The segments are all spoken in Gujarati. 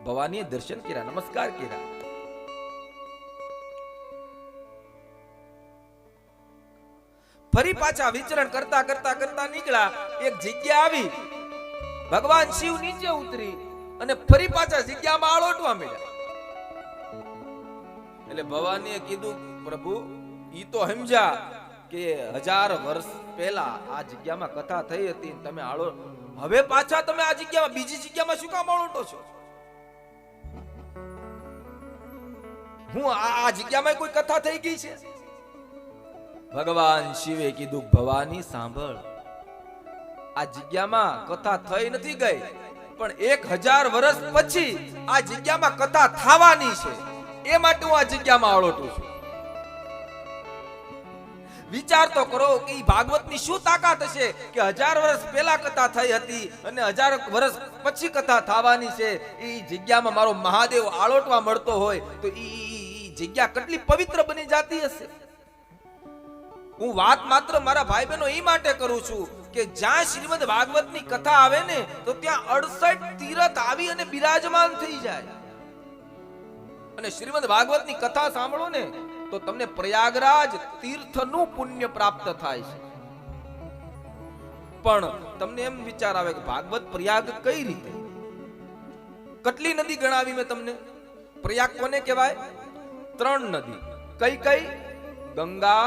ભવાનીએ દર્શન કર્યા, નમસ્કાર કર્યા. ફરી પાછા વિચરણ કરતા કરતા કરતા નીકળ્યા. એક જગ્યા આવી, ભગવાન શિવ નીચે ઉતરી અને ફરી પાછા જગ્યામાં આળોટવા મળ્યા. એટલે ભવાનીએ કીધું, પ્રભુ ઈ તો સમજ્યા કે 1000 વર્ષ પહેલા આ જગ્યામાં કથા થઈ હતી, તમે આળો, હવે પાછા તમે આ જગ્યામાં બીજી જગ્યામાં શું કામ આળોટો છો? હું આ જગ્યામાં કોઈ કથા થઈ ગઈ છે? ભગવાન શિવે કીધું, ભવાની સાંભળ, આ જગ્યામાં કથા થઈ નથી ગઈ, પણ 1000 વર્ષ પછી આ જગ્યામાં કથા થવાની છે, એ માટે હું આ જગ્યામાં આળોટું છું. વિચાર તો કરો કે ભાગવતની શું તાકાત હશે કે 1000 વર્ષ પહેલા કથા થઈ હતી અને 1000 વર્ષ પછી કથા થવાની છે. એ જગ્યામાં મારો મહાદેવ આળોટવા મળતો હોય તો એ જગ્યા કેટલી પવિત્ર બની જાતી હશે. હું વાત માત્ર મારા ભાઈ બહેનો એ માટે કરું છું કે જ્યાં શ્રીમદ ભાગવતની કથા આવે ને તો ત્યાં 68 તીરથ આવી અને બિરાજમાન થઈ જાય. અને શ્રીમદ ભાગવતની કથા સાંભળો ને તો તમને પ્રયાગરાજ તીર્થનું પુણ્ય પ્રાપ્ત થાય છે. પણ તમને એમ વિચાર આવે કે ભાગવત પ્રયાગ કઈ રીતે? કેટલી નદી ગણાવી મેં તમને. પ્રયાગ કોને કહેવાય? 3 નદી. કઈ કઈ? ગંગા,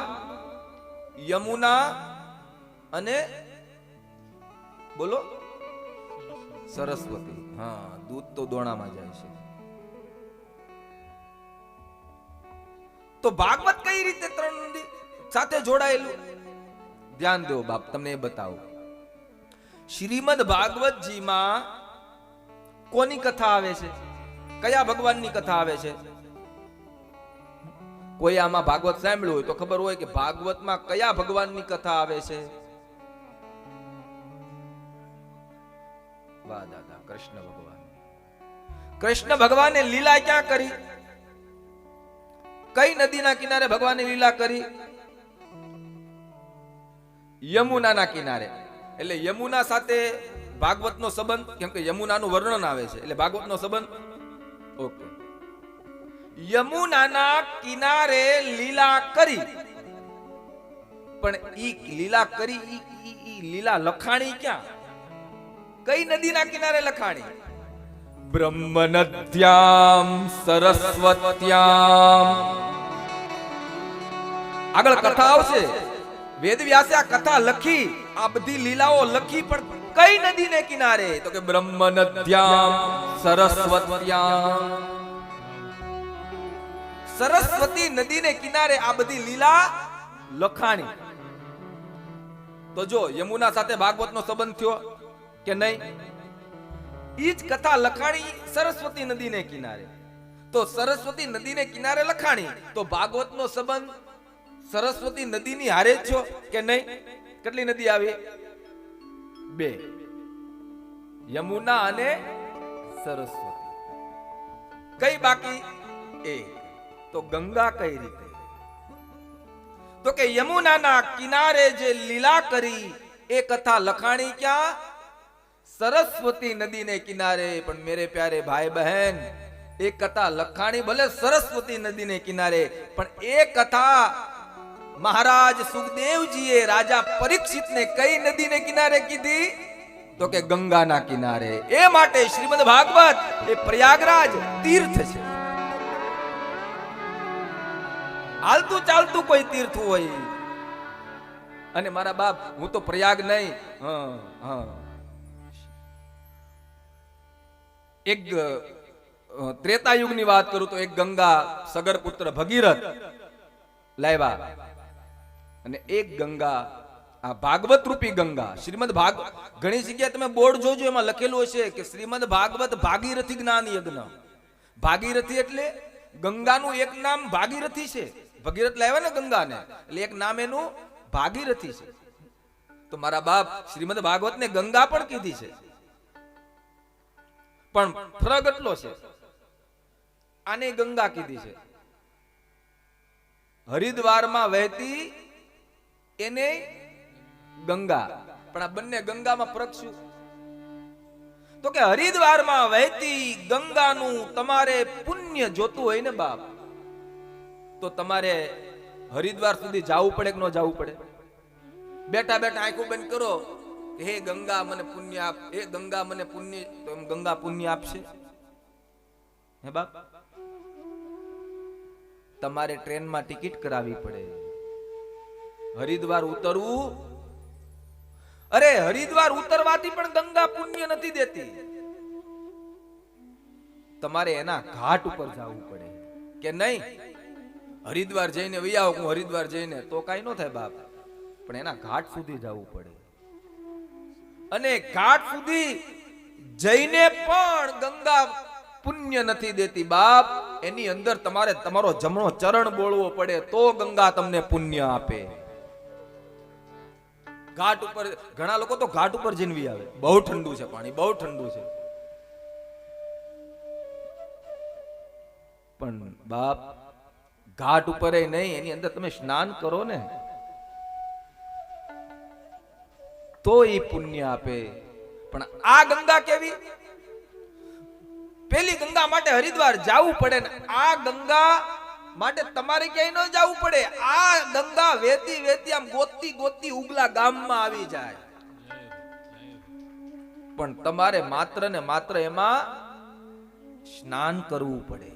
યમુના અને બોલો સરસ્વતી. હા, દૂધ તો દોણામાં જાય છે. તો ભાગવત કઈ રીતે 3 નદી સાથે જોડાયેલું? ધ્યાન દો બાપ, તમને એ બતાવું. શ્રીમદ ભાગવતજીમાં કોની કથા આવે છે? કયા ભગવાનની કથા આવે છે? કોઈ આમાં ભાગવત સાંભળ્યું હોય તો ખબર હોય કે ભાગવતમાં કયા ભગવાનની કથા આવે છે? વાહ દાદા, કૃષ્ણ ભગવાન. કૃષ્ણ ભગવાને લીલા ક્યાં કરી? કઈ નદીના કિનારે ભગવાને લીલા કરી? યમુનાના કિનારે. એટલે યમુના સાથે ભાગવતનો સંબંધ, કેમ કે યમુનાનું વર્ણન આવે છે એટલે ભાગવતનો સંબંધ. ઓકે, યમુનાના કિનારે લીલા કરી, પણ ઈ લીલા કરી ઈ લીલા લખાણી ક્યાં? કઈ નદીના કિનારે લખાણી? બ્રહ્મનદ્યામ સરસ્વત્યામ. આગળ કથા આવશે. વેદવ્યાસે આ કથા લખી, આ બધી લીલાઓ લખી, પણ કઈ નદીને કિનારે? તો કે બ્રહ્મનદ્યામ સરસ્વત્યામ. સરસ્વતી નદીને કિનારે આ બધી લીલા લખાણી. તો જો યમુના સાથે ભાગવતનો સંબંધ થયો કે નહીં? ઈ જ કથા લખાણી સરસ્વતી નદીને કિનારે. તો સરસ્વતી નદીને કિનારે લખાણી, તો ભાગવતનો સંબંધ સરસ્વતી નદીની હારે થયો કે નહીં? કેટલી નદી આવી? 2, યમુના અને સરસ્વતી. કઈ બાકી? 1. તો ગંગા કઈ રીતે? તો કે યમુનાના કિનારે જે લીલા કરી એ કથા લખાણી ક્યાં? સરસ્વતી નદીને કિનારે. પણ મેરે પ્યારે ભાઈ બહેન, એ કથા લખાણી ભલે સરસ્વતી નદીને કિનારે, પણ એ કથા મહારાજ સુખદેવજીએ રાજા પરીક્ષિતને કઈ નદીને કિનારે કીધી? તો કે ગંગાના કિનારે. એ માટે શ્રીમદ ભાગવત એ પ્રયાગરાજ તીર્થ છે. હાલતું ચાલતું કોઈ તીર્થ હોય. અને મારા બાપ, હું તો પ્રયાગ નહીં, એક ત્રેતાયુગની વાત કરું તો એક ગંગા સગર પુત્ર ભગીરથ લાવ્યા, અને એક ગંગા આ ભાગવત રૂપી ગંગા. શ્રીમદ ભાગવત ઘણી જગ્યાએ તમે બોર્ડ જોજો, એમાં લખેલું હશે કે શ્રીમદ ભાગવત ભાગીરથી જ્ઞાન યજ્ઞ. ભાગીરથી એટલે ગંગાનું એક નામ ભાગીરથી છે. ભગીરથ લાવ્યા ને ગંગાને, એટલે એક નામ એનું ભાગીરથી છે. તો મારા બાપ, શ્રીમદ ભાગવત ને ગંગા પણ કીધી છે, પણ ફરક એટલો છે, આને ગંગા કીધી છે. હરિદ્વારમાં વહેતી એને ગંગા, પણ આ બંને ગંગામાં ફરક શું? તો કે હરિદ્વારમાં વહેતી ગંગાનું તમારે પુણ્ય જોતું હોય ને બાપ, તો તમારે હરિદ્વાર સુધી જવું પડે કે ન જવું પડે? બેઠા બેઠા આંખો બંધ કરો, હે ગંગા મને પુણ્ય આપ, હે ગંગા મને પુણ્ય, તો એમ ગંગા પુણ્ય આપશે? હે બાપ, તમારે ટ્રેનમાં ટિકિટ કરાવવી પડે, હરિદ્વાર ઉતરવું. અરે હરિદ્વાર ઉતરવાથી પણ ગંગા પુણ્ય નથી દેતી, તમારે એના ઘાટ ઉપર જવું પડે. કે નહીં હરિદ્વાર જઈને વહી આવો, હું હરિદ્વાર જઈને, તો કાઈ ન થાય બાપ, પણ એના ઘાટ સુધી જવું પડે. અને ઘાટ સુધી જઈને પણ ગંગા પુણ્ય નથી દેતી બાપ, એની અંદર તમારે તમારો જમણો ચરણ બોલવો પડે, તો ગંગા તમને પુણ્ય આપે. ઘાટ ઉપર ઘણા લોકો તો ઘાટ ઉપર જઈને આવે, બહુ ઠંડુ છે પાણી, બહુ ઠંડુ છે. પણ બાપ ઘાટ ઉપર નહીં, એની અંદર તમે સ્નાન કરો ને તો એ પુણ્ય આપે. પણ આ ગંગા કેવી? પેલી ગંગા માટે હરિદ્વાર જવું પડે ને આ ગંગા માટે તમારે ક્યાંય ન જવું પડે. આ ગંગા વેતી વેતી આમ ગોતી ગોતી ઉગલા ગામમાં આવી જાય. પણ તમારે માત્ર ને માત્ર એમાં સ્નાન કરવું પડે.